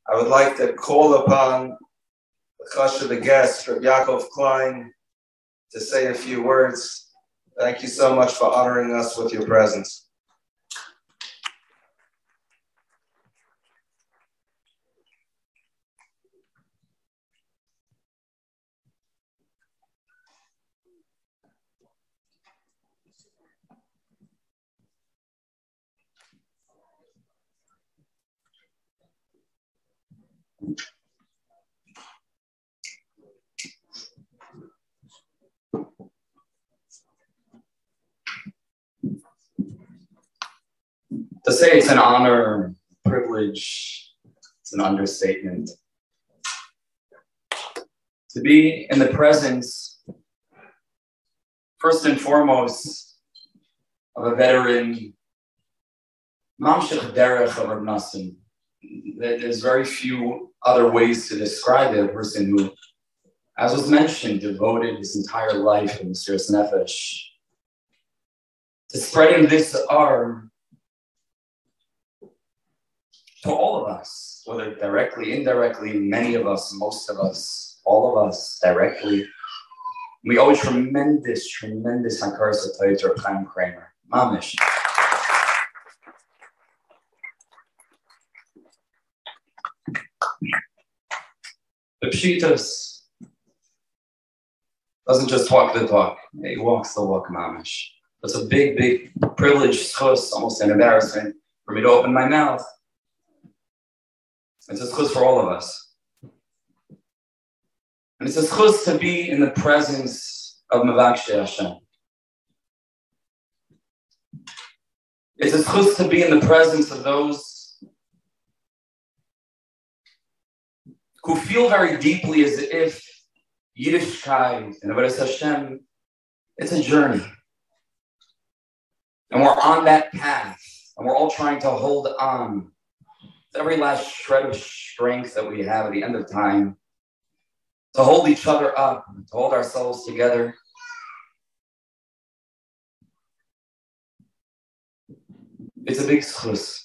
I would like to call upon the guest, Reb Yaakov Klein, to say a few words. Thank you so much for honoring us with your presence. To say it's an honor, privilege, it's an understatement. To be in the presence, first and foremost, of a veteran, Mamshech Derech of Reb Nosson. There's very few other ways to describe it. A person who, as was mentioned, devoted his entire life in Mesiras Nefesh to spreading this R to all of us, whether directly, indirectly, many of us, most of us, all of us, directly. We owe tremendous hakaras to Rav Chaim Kramer. Mamish. The Pshitas doesn't just walk the talk, he walks the walk, Mamish. It's a big privilege, schus, almost an embarrassment for me to open my mouth. It's a schus for all of us. And it's a schus to be in the presence of Mevakshei Hashem. It's a schus to be in the presence of those who feel very deeply as if Yiddishkeit and Avodas Hashem, it's a journey. And we're on that path, and we're all trying to hold on to every last shred of strength that we have at the end of time, to hold each other up, to hold ourselves together. It's a big schus.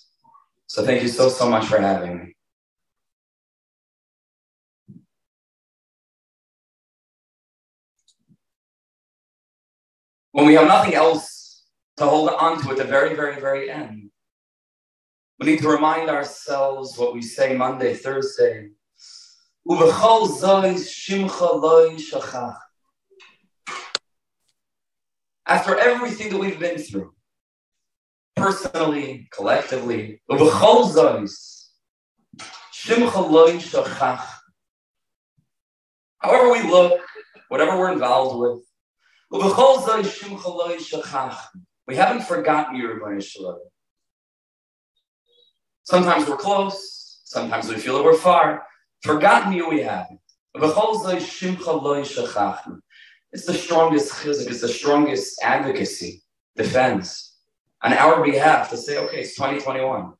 So thank you so much for having me. When we have nothing else to hold on to at the very end, we need to remind ourselves what we say Monday, Thursday. After everything that we've been through, personally, collectively, however we look, whatever we're involved with, we haven't forgotten you, Rebbeinu Shalom. Sometimes we're close, sometimes we feel that we're far. Forgotten you, we haven't. It's the strongest chizuk, it's the strongest advocacy, defense on our behalf to say, okay, it's 2021.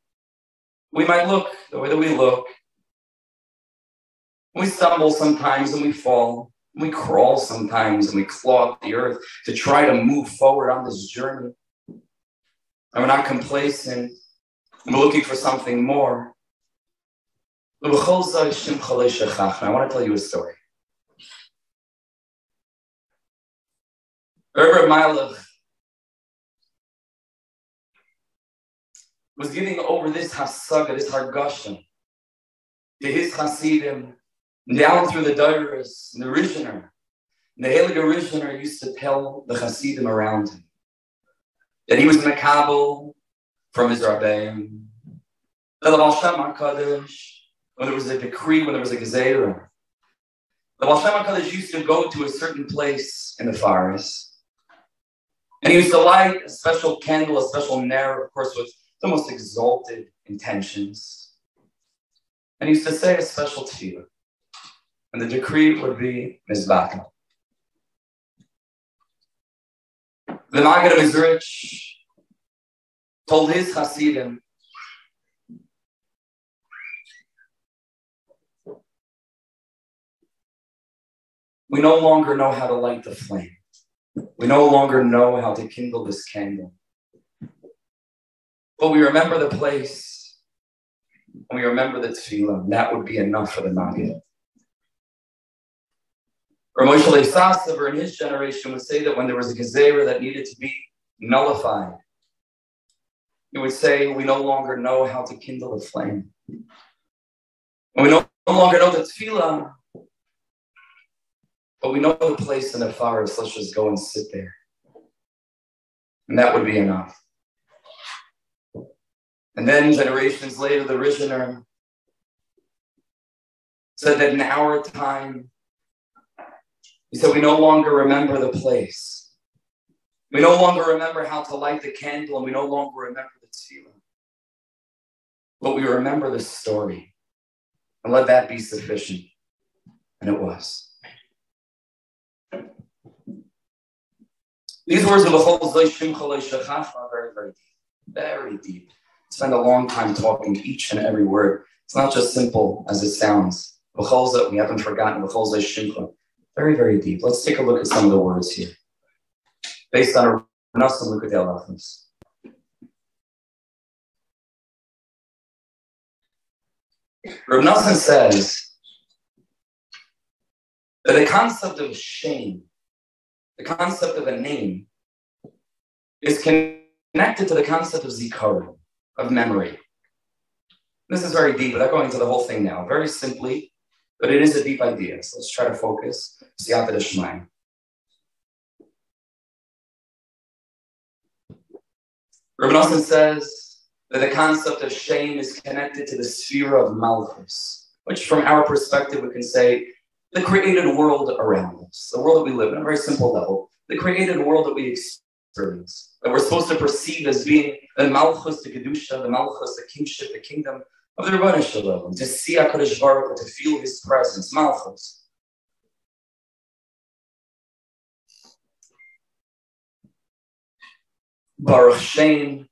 We might look the way that we look. We stumble sometimes and we fall. We crawl sometimes and we claw up the earth to try to move forward on this journey. And we're not complacent. We're looking for something more. I want to tell you a story. Reb Malach was giving over this hasaga, this hargasha, to his chasidim, down through the Dairis, the Rishner. The Heilige Rishner used to tell the Hasidim around him that he was Mekabel from his Rabbeim. That the Baal Shem HaKadosh, when there was a decree, when there was a Gezerah, the Baal Shem HaKadosh used to go to a certain place in the forest, and he used to light a special candle, a special ner, of course, with the most exalted intentions. And he used to say a special tefillah. And the decree would be Mizbach. The Maggid of Yzhrtzeit told his Hasidim, we no longer know how to light the flame. We no longer know how to kindle this candle. But we remember the place and we remember the tefillah, that would be enough for the Nagid. Moshe Sassaver in his generation would say that when there was a gezerah that needed to be nullified, he would say, we no longer know how to kindle a flame. And we no longer know the tefillah, but we know the place in the forest. Let's just go and sit there. And that would be enough. And then generations later, the Rishner said that in our time, he said, we no longer remember the place. We no longer remember how to light the candle, and we no longer remember the tefillah. But we remember the story. And let that be sufficient. And it was. These words of B'chol Zay Shimcha Lo Shachachnu are very, very deep. Very deep. Spend a long time talking each and every word. It's not just simple as it sounds. B'chol Zay, we haven't forgotten B'chol Zay Shimcha. Very, very deep. Let's take a look at some of the words here. Based on Reb Nosson of Breslov. Reb Nosson says that the concept of shame, the concept of a name, is connected to the concept of zikaron, of memory. This is very deep, without going into the whole thing now. Very simply, but it is a deep idea. So let's try to focus. Siyata d'shmayim. Reb Nosson says that the concept of shame is connected to the sphere of malchus, which from our perspective we can say the created world around us, the world that we live in, a very simple level, the created world that we experience, that we're supposed to perceive as being the malchus, the kedusha, the malchus, the kingship, the kingdom of the Rebbeinu Shalom, to see HaKadosh Baruch Hu, to feel His presence, malchus. Baruch shame,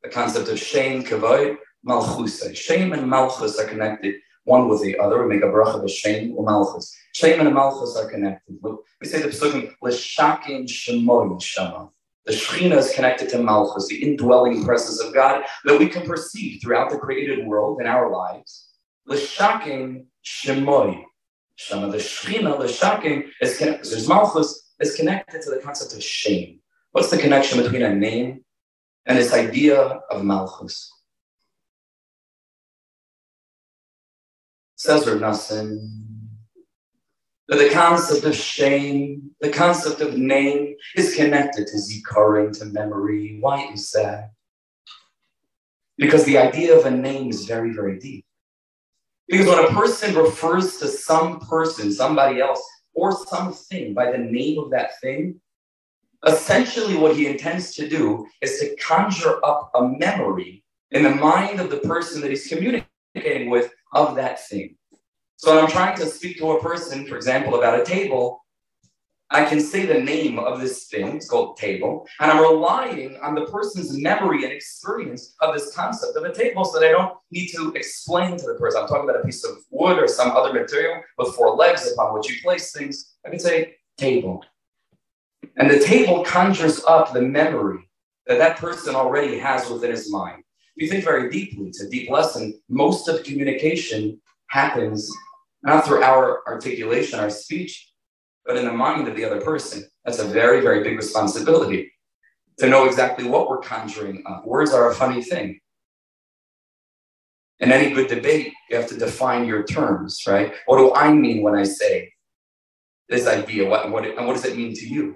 the concept of shame, kavod, malchus. Shame and malchus are connected one with the other. We make a bracha of shame or malchus. Shame and malchus are connected. We say the psukim l'shakin shemoy shama. The Shekhinah is connected to malchus, the indwelling presence of God that we can perceive throughout the created world in our lives. L'shakin shemoy shama. The Shekhinah, l'shakin, is connected. There's malchus is connected to the concept of shame. What's the connection between a name and this idea of malchus? Says Reb Nosson that the concept of shame, the concept of name is connected to zikaron, to memory. Why is that? Because the idea of a name is very, very deep. Because when a person refers to some person, somebody else, or something by the name of that thing, essentially what he intends to do is to conjure up a memory in the mind of the person that he's communicating with of that thing. So when I'm trying to speak to a person, for example, about a table, I can say the name of this thing, it's called table, and I'm relying on the person's memory and experience of this concept of a table so that I don't need to explain to the person. I'm talking about a piece of wood or some other material with four legs upon which you place things. I can say table. And the table conjures up the memory that that person already has within his mind. If you think very deeply, it's a deep lesson. Most of communication happens not through our articulation, our speech, but in the mind of the other person. That's a very, very big responsibility to know exactly what we're conjuring up. Words are a funny thing. In any good debate, you have to define your terms, right? What do I mean when I say this idea? And what does it mean to you?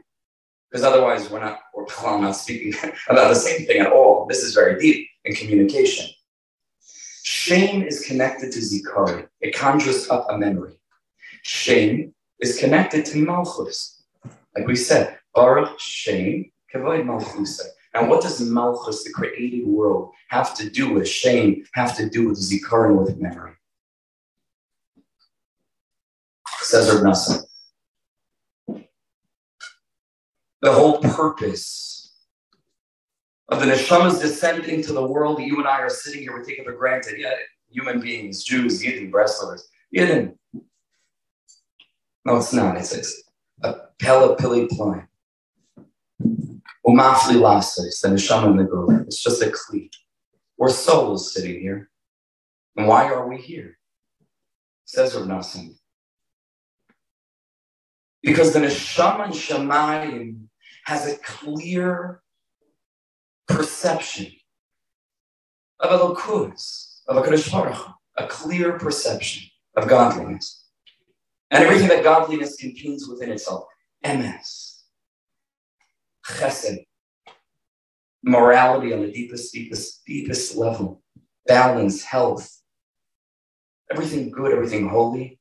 Because otherwise I'm not speaking about the same thing at all. This is very deep in communication. Shame is connected to zikaron. It conjures up a memory. Shame is connected to malchus. Like we said, baruch shame, kavod malchus. And what does malchus, the created world, have to do with shame, have to do with zikaron, with memory? Says Reb Nosson. The whole purpose of the neshama's descent into the world that you and I are sitting here, we take it for granted. Yeah, human beings, Jews, Yidden, Breslovers, Yidden. No, it's not. It's a pella pili pline. Umafli lasa, it's the neshama in the group. It's just a kli. We're souls sitting here. And why are we here? Says Reb Nosson. Because the neshama in Shamayim has a clear perception of Elokus, of HaKadosh Baruch Hu, a clear perception of godliness. And everything that godliness contains within itself. Emes, chesed, morality on the deepest level, balance, health, everything good, everything holy.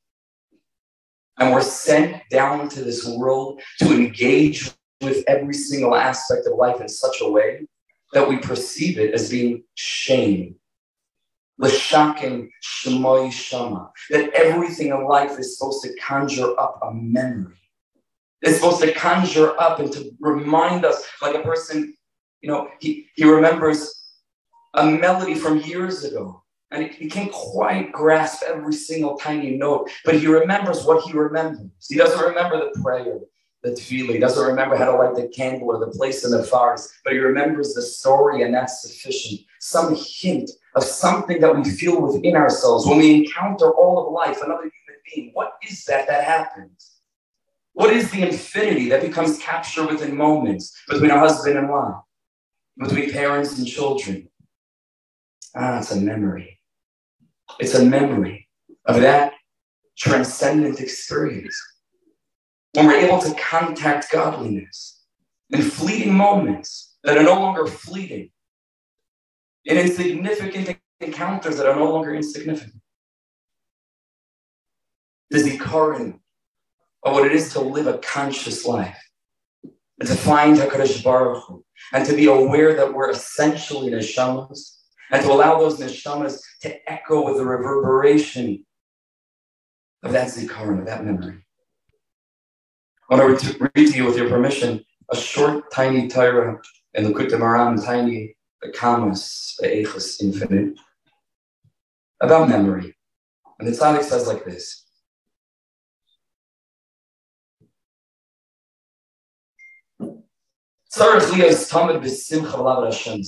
And we're sent down to this world to engage with every single aspect of life in such a way that we perceive it as being shame. L'shakim shemoi shama. That everything in life is supposed to conjure up a memory. It's supposed to conjure up and to remind us, like a person, he remembers a melody from years ago. And he can't quite grasp every single tiny note, but he remembers what he remembers. He doesn't remember the prayer, the tefillah. He doesn't remember how to light the candle or the place in the forest, but he remembers the story, and that's sufficient. Some hint of something that we feel within ourselves when we encounter all of life, another human being. What is that happens? What is the infinity that becomes captured within moments between a husband and wife, between parents and children? It's a memory. It's a memory of that transcendent experience. When we're able to contact godliness in fleeting moments that are no longer fleeting, in insignificant encounters that are no longer insignificant. The zikaron of what it is to live a conscious life and to find HaKadosh Baruch Hu and to be aware that we're essentially neshamas, and to allow those neshamas to echo with the reverberation of that zikaron, of that memory. I want to read to you, with your permission, a short, tiny Torah in the Likutei Moharan, tiny, the Kamas, the Eichos, infinite, about memory. And the tzaddik says like this. Tzarech liyos tamid b'simcha v'lav Hashem.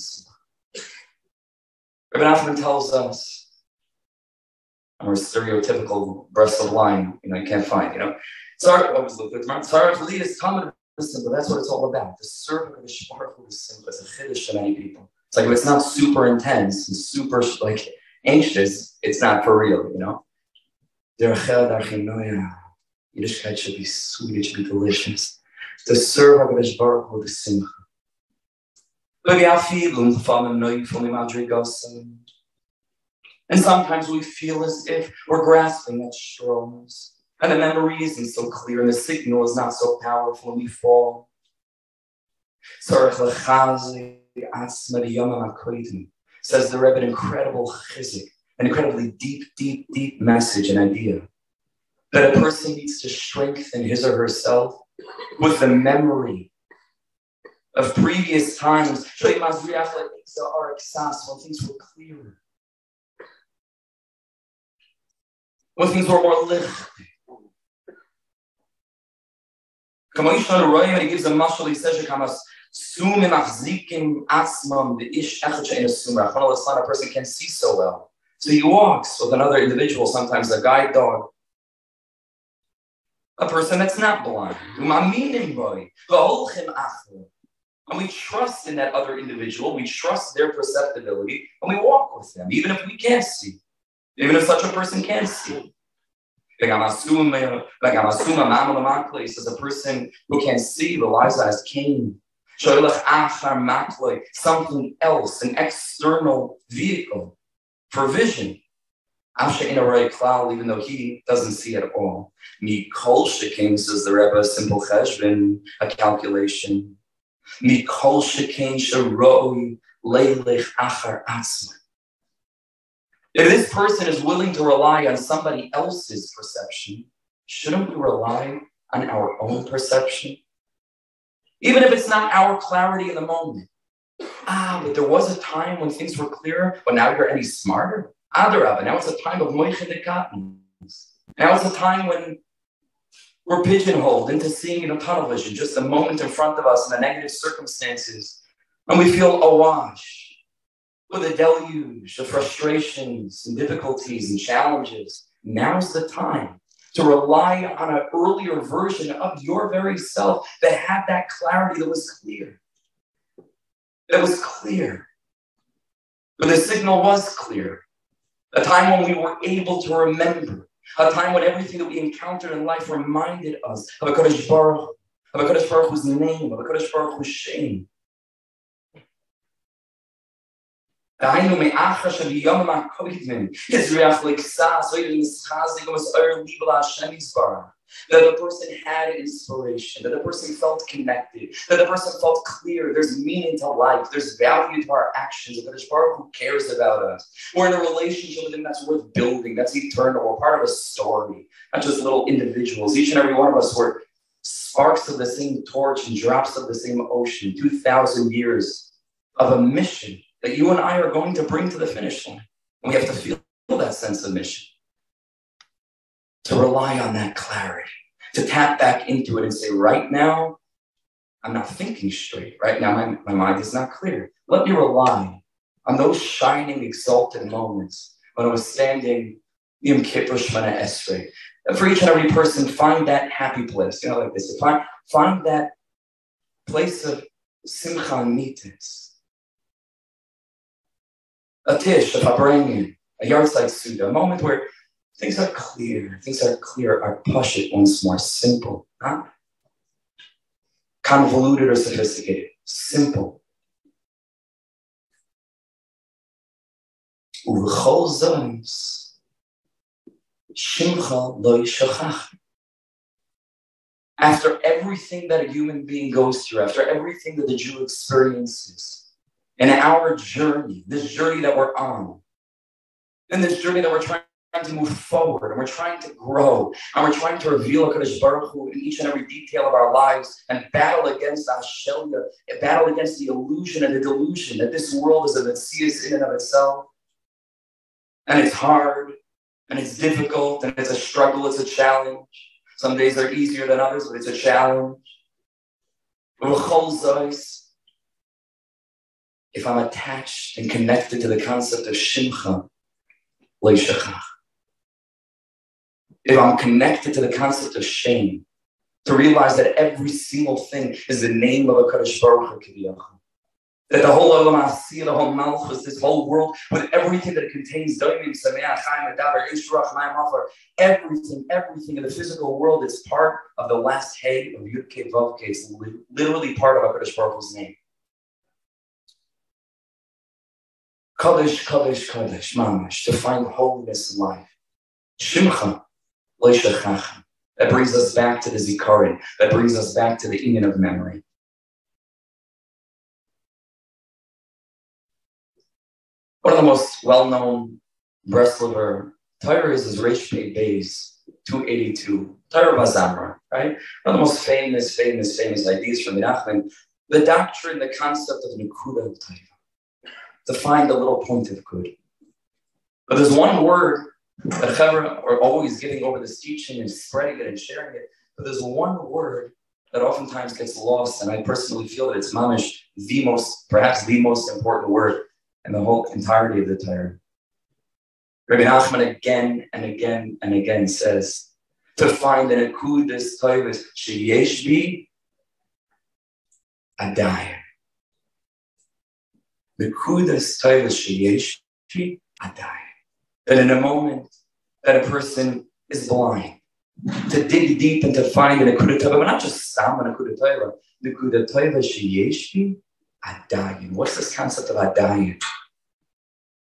Reb Nosson tells us, our stereotypical Breslov line, you can't find, Tzarech li is tamid b'simcha, that's what it's all about. The serving of the Baruch Hu b'simcha is a kiddush to many people. It's like if it's not super intense and super anxious, it's not for real, Yiddishkeit should be sweet, it should be delicious. To serve HaKadosh Baruch Hu b'simcha. And sometimes we feel as if we're grasping at straws, and the memory isn't so clear, and the signal is not so powerful, and we fall. Says the Rebbe, an incredible chizik, an incredibly deep message and idea, that a person needs to strengthen his or herself with the memory of previous times, when things were clearer, when things were more lichter. He gives a mashal, he says, a person can't see so well. So he walks with another individual, sometimes a guide dog, a person that's not blind. And we trust in that other individual, we trust their perceptibility, and we walk with them, even if we can't see, even if such a person can't see. Says a person who can't see relies on his cane. Something else, an external vehicle for vision. Even though he doesn't see at all. Mikol shekein, says the Rebbe, simple cheshbon, a calculation. Mikol shekein sheroi leilech achar atzma. If this person is willing to rely on somebody else's perception, shouldn't we rely on our own perception? Even if it's not our clarity in the moment. But there was a time when things were clearer, but now you're any smarter? Adarabah, now it's a time of moicha dekatnos. Now it's a time when we're pigeonholed into seeing tunnel vision, just a moment in front of us in the negative circumstances, and we feel awash. with a deluge of frustrations and difficulties and challenges, now's the time to rely on an earlier version of your very self that had that clarity that was clear. That was clear. But the signal was clear. A time when we were able to remember. A time when everything that we encountered in life reminded us of a Kadosh Baruch Hu, of a Kadosh Baruch Hu's name, of a Kadosh Baruch Hu's shame. That the person had inspiration, that the person felt connected, that the person felt clear. There's meaning to life, there's value to our actions. The Kadosh Baruch Hu cares about us. We're in a relationship with Him that's worth building, that's eternal. We're part of a story, not just little individuals. Each and every one of us were sparks of the same torch and drops of the same ocean. 2,000 years of a mission that you and I are going to bring to the finish line. And we have to feel that sense of mission. To rely on that clarity, to tap back into it and say, right now, I'm not thinking straight. Right now, my mind is not clear. Let me rely on those shining, exalted moments when I was standing Yom Kippur Shemana Esrei. And for each and every person, find that happy place. Like this. Find that place of simcha and mites. A tish, a fabrengen, a Yahrtzeit Suda, a moment where things are clear, are pashut once more, simple, not convoluted or sophisticated, simple. Uv'chol zonos, shimcha lo yishachachnu. After everything that a human being goes through, after everything that the Jew experiences, in our journey, this journey that we're on, in this journey that we're trying to move forward, and we're trying to grow, and we're trying to reveal Kadosh Baruch Hu in each and every detail of our lives, and battle against the Hashem, battle against the illusion and the delusion that this world is a Messias in and of itself. And it's hard, and it's difficult, and it's a struggle, it's a challenge. Some days are easier than others, but it's a challenge. If I'm attached and connected to the concept of Shimcha, lo yishachach. If I'm connected to the concept of shame, to realize that every single thing is the name of a Kadosh Baruch Hu, that the whole Olam Asiyah, the whole Malchus, this whole world, with everything that it contains, everything in the physical world is part of the last hay of Yud Kei Vav Kei. It's literally part of a Kadosh Baruch Hu's name. Kadosh, Kadosh, Kadosh, mamash, to find holiness in life. Shimcha, lo yishachach. That brings us back to the zikaron. That brings us back to the inyan of memory. One of the most well-known Breslover Torahs is Reish Pei Beis 282. Torah Bazamra, right? One of the most famous ideas from Menachem. The doctrine, the concept of Nekuda of Torah. To find a little point of good. But there's one word that Chaver are always giving over this teaching and spreading it and sharing it. But there's one word that oftentimes gets lost, and I personally feel that it's mamish, perhaps the most important word in the whole entirety of the Torah. Rabbi Nachman again and again and again says, to find an akudas toivus sheyesh bi adayim. The kudas toivus sheyesh bi adayim. That in a moment that a person is blind, to dig deep and to find an akudah toivus, but not just some an akudah toivus, the akudah toivus sheyesh bi adayim. What's this concept of adayim?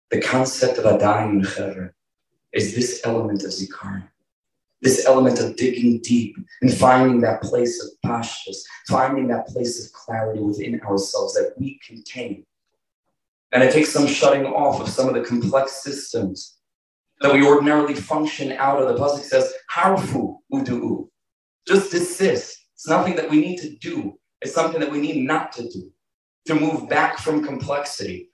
The concept of adayim, Chaver, is this element of zikaron. This element of digging deep and finding that place of pashtus, finding that place of clarity within ourselves that we contain. And it takes some shutting off of some of the complex systems that we ordinarily function out of. The pasuk says, harfu udu'u. Just desist. It's nothing that we need to do. It's something that we need not to do. To move back from complexity.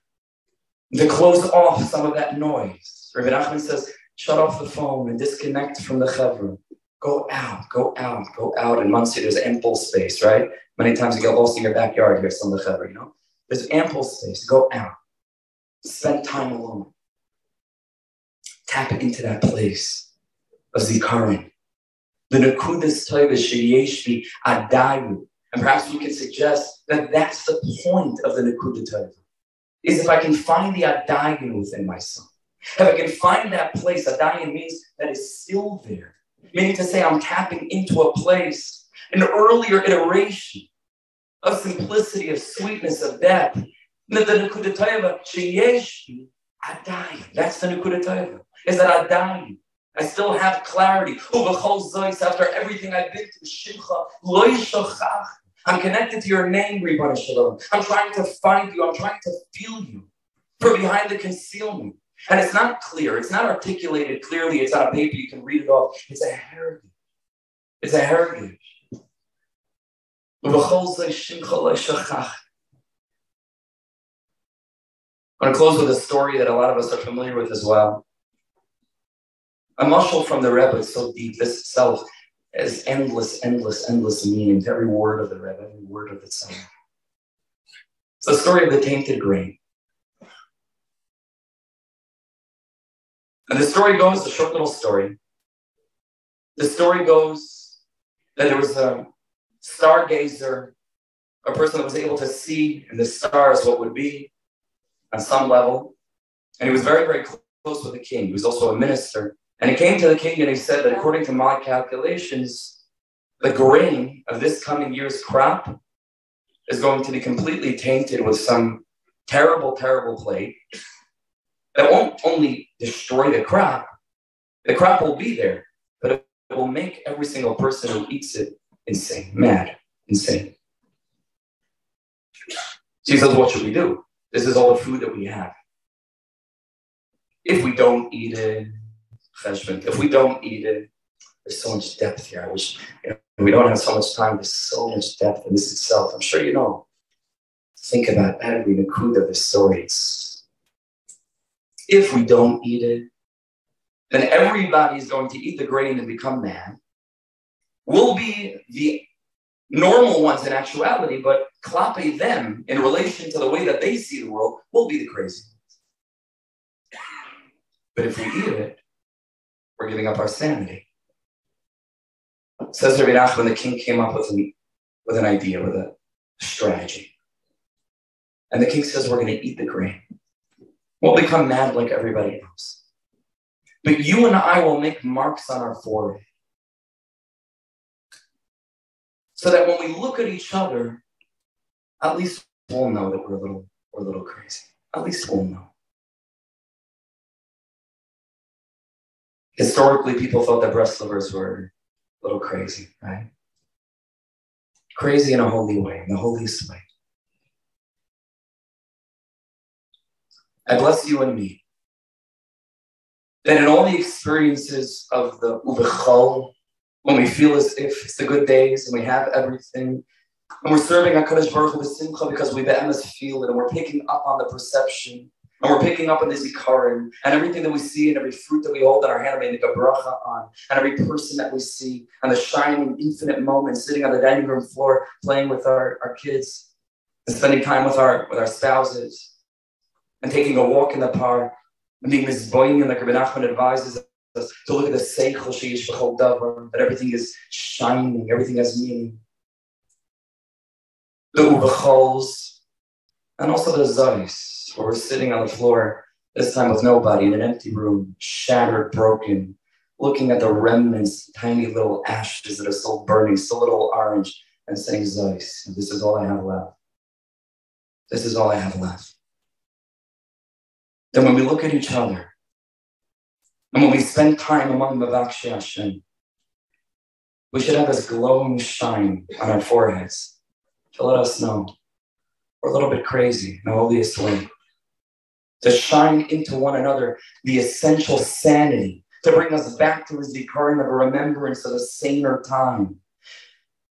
To close off some of that noise. Rabbi Nachman says, shut off the phone and disconnect from the chevra. Go out. In Monsey, there's ample space, right? Many times you get lost in your backyard here, some of the chevra, There's ample space. Go out. spend time alone. Tap into that place of zikaron. The nekudas toivas sheyesh bi adayu. And perhaps we can suggest that that's the point of the nekuda tova. Is if I can find the adayin within myself. If I can find that place, adayin means that is still there. Meaning to say I'm tapping into a place, an earlier iteration of simplicity, of sweetness, of depth. The nekuda tova sheyesh bi adayin. That's the nekuda tova. Is that adayin. I still have clarity. After everything I've been through, I'm connected to your name, Ribbon Shalom. I'm trying to find you. I'm trying to feel you from behind the concealment. And it's not clear. It's not articulated clearly. It's on a paper. You can read it off. It's a heritage. It's a heritage. I want to close with a story that a lot of us are familiar with as well. A mashal from the Rebbe is so deep. This itself has endless meaning to every word of the Rebbe, every word of the song. It's the story of the tainted grain. And the story goes, a short little story. The story goes that there was a stargazer, a person that was able to see in the stars what would be on some level. And he was very, very close with the king. He was also a minister. And he came to the king and he said that according to my calculations, the grain of this coming year's crop is going to be completely tainted with some terrible, terrible plague that won't only destroy the crop will be there, but it will make every single person who eats it insane, mad, insane. So he says, what should we do? This is all the food that we have. If we don't eat it, if we don't eat it, there's so much depth here. I wish we don't have so much time. There's so much depth in this itself. I'm sure you know. Think about every nakuda of the story. If we don't eat it, then everybody is going to eat the grain and become mad. We'll be the normal ones in actuality, but klape them in relation to the way that they see the world, we'll be the crazy ones. But if we eat it, we're giving up our sanity. Says Reb Nosson, when the king came up with an idea, with a strategy. And the king says, we're going to eat the grain. We'll become mad like everybody else. But you and I will make marks on our forehead. So that when we look at each other, at least we'll know that we're a little crazy. At least we'll know. Historically, people thought that Breslovers were a little crazy, right? Crazy in a holy way, in the holiest way. I bless you and me that in all the experiences of the Uvechol, when we feel as if it's the good days and we have everything, and we're serving HaKadosh Baruch Hu b'simcha because we be'emes feel it, and we're picking up on the perception, and we're picking up on the zikaron, and everything that we see, and every fruit that we hold in our hand, we make a bracha on, and every person that we see, and the shining infinite moment sitting on the dining room floor playing with our kids, and spending time with our spouses, and taking a walk in the park, and being mizboing, and like Reb Nosson advises us to look at the seichel sheyesh b'chol davar, that everything is shining, everything has meaning. The uvechols, and also the zois, where we're sitting on the floor, this time with nobody, in an empty room, shattered, broken, looking at the remnants, tiny little ashes that are still burning, still a little orange, and saying, zois, this is all I have left. This is all I have left. Then when we look at each other, and when we spend time among Mavakshei Hashem, we should have this glowing shine on our foreheads to let us know we're a little bit crazy in the holiest way. To shine into one another the essential sanity, to bring us back to a zikaron of a remembrance of a saner time,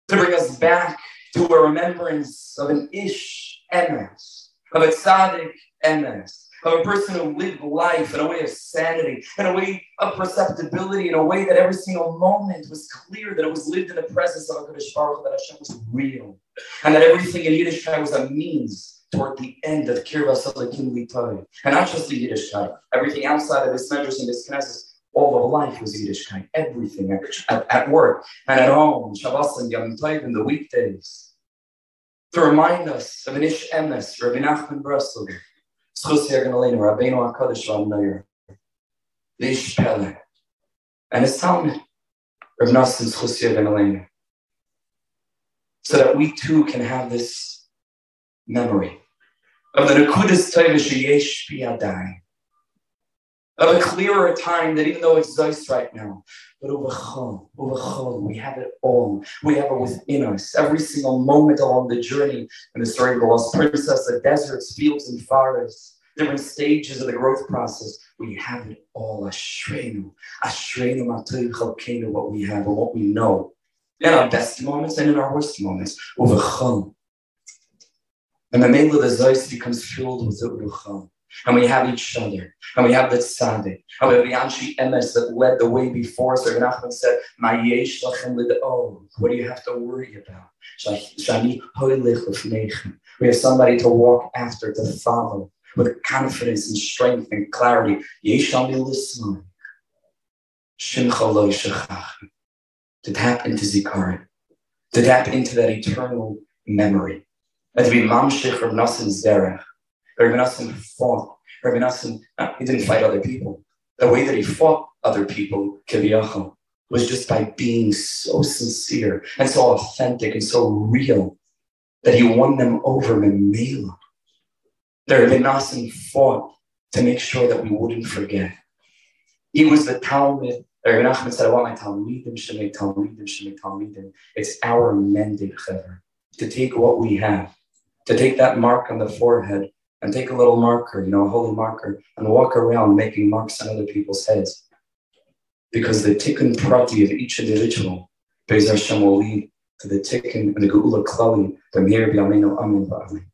to bring us back to a remembrance of an ish emes, of a tzaddik emes, of a person who lived life in a way of sanity, in a way of perceptibility, in a way that every single moment was clear, that it was lived in the presence of HaKadosh Baruch Hu, that Hashem was real, and that everything in Yiddishkeit was a means toward the end of Kirvas Elikim Litoy. And not just the Yiddishkeit. Everything outside of this measures and this Knesset, all of life was Yiddishkeit. Everything at work and at home, Shabbos and Yom Tov in the weekdays. To remind us of an Ish Emes, Reb Nosson of Breslov, Schus Yerganalenu, Rabbeinu HaKadosh V'Amnoyer, the Ish Pele, and his Talmud, Reb Nosson Schus Yerganalenu, so that we too can have this memory of the Nekudas Toivish Yesh Biyadai, of a clearer time that even though it's Zeus right now, but we have it all. We have it within us. Every single moment along the journey in the story of the lost princess, the deserts, fields, and forests, different stages of the growth process. We have it all. Ashreinu Matay Chalkeinu, what we have and what we know. In our best moments and in our worst moments. And the Mela the Zeus becomes filled with the Uruchal. And we have each other, and we have the tzaddik, and we have the Anshi Emes that led the way before us. Reb Nachman said, what do you have to worry about? We have somebody to walk after, to follow, with confidence and strength and clarity. To tap into Zikaron, to tap into that eternal memory. And to be Mamshich Reb Nosson's derech. Reb Nosson fought. Reb Nosson, he didn't fight other people. The way that he fought other people, Kiviyachal, was just by being so sincere and so authentic and so real that he won them over Memela. Reb Nosson fought to make sure that we wouldn't forget. He was the Talmud. Reb Nachman said, I want my Talmidim, Shemei Talmidim. It's our mended chaver to take what we have, to take that mark on the forehead and take a little marker, a holy marker, and walk around making marks on other people's heads. Because the tikkun prati of each individual, Be'ez Hashem, will lead to the tikkun and the geula klali, the mir b'yameinu amin v'amin.